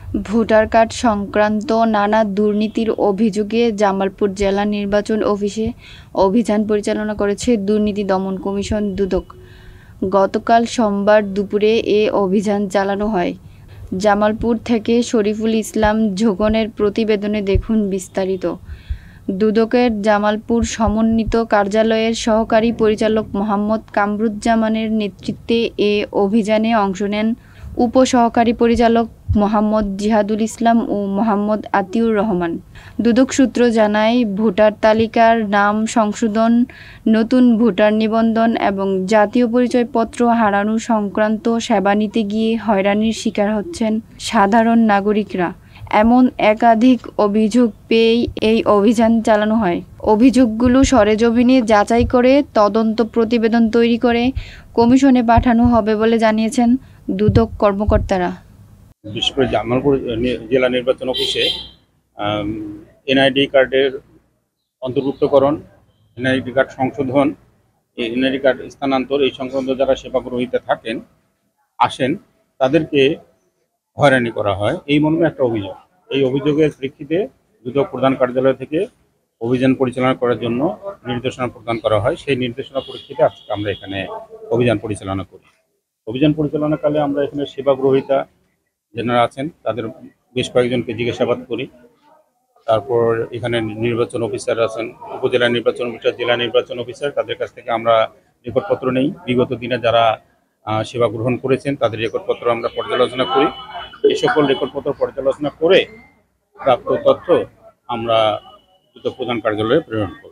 Voter card সংক্রান্ত নানা দুর্নীতির অভিযোগে জামালপুর জেলা নির্বাচন অফিসে অভিযান পরিচালনা করেছে দুর্নীতি দমন কমিশন দুদক। গতকাল সোমবার দুপুরে এ অভিযান চালানো হয়। জামালপুর থেকে শরীফুল ইসলাম ঝোকনের প্রতিবেদনে দেখুন বিস্তারিত। দুদকের জামালপুর সমন্বিত কার্যালয়ের সহকারী পরিচালক মোহাম্মদ কামরুজ্জামানের নেতৃত্বে এ অভিযানে অংশ নেন উপসহকারী পরিচালক মোহাম্মদ জিহাদুল ইসলাম ও মোহাম্মদ আতিউর রহমান। দুদক সূত্র জানায়, ভোটার তালিকার নাম সংশোধন, নতুন ভোটার নিবন্ধন এবং জাতীয় পরিচয়পত্র হারানো সংক্রান্ত সেবা নিতে গিয়ে হয়রানির শিকার হচ্ছেন সাধারণ নাগরিকরা। এমন একাধিক অভিযোগ পেয়েই এই অভিযান চালানো হয়। অভিযোগগুলো সরেজমিনে যাচাই করে তদন্ত প্রতিবেদন তৈরি করে কমিশনে পাঠানো হবে বলে জানিয়েছেন দুদক কর্মকর্তারা। বিশেষ করে জামালপুর জেলা নির্বাচন অফিসে এনআইডি কার্ডের অন্তর্ভুক্তকরণ, এনআইডি কার্ড সংশোধন, এনআইডি কার্ড স্থানান্তর এই সংক্রান্ত যারা সেবা গ্রহীতা আসেন তাদেরকে হয়রানি করা হয়, এই মর্মে একটা অভিযোগ। এই অভিযোগের প্রেক্ষিতে দুদক প্রধান কার্যালয় থেকে অভিযান পরিচালনা করার জন্য নির্দেশনা প্রদান করা হয়। সেই নির্দেশনা প্রেক্ষিতে আজকে আমরা এখানে অভিযান পরিচালনা করি। অভিযান পরিচালনাকালে আমরা এখানে সেবা গ্রহীতা যারা আছেন তাদের বেশ কয়েকজনকে জিজ্ঞাসাবাদ করি। তারপর এখানে নির্বাচন অফিসার আছেন, উপজেলা নির্বাচন অফিসার, জেলা নির্বাচন অফিসার, তাদের কাছ থেকে আমরা রেকর্ডপত্র নেই। বিগত দিনে যারা সেবা গ্রহণ করেছেন তাদের রেকর্ডপত্র আমরা পর্যালোচনা করি। এই সকল রেকর্ডপত্র পর্যালোচনা করে প্রাপ্ত তথ্য আমরা দুদক প্রধান কার্যালয়ে প্রেরণ করি।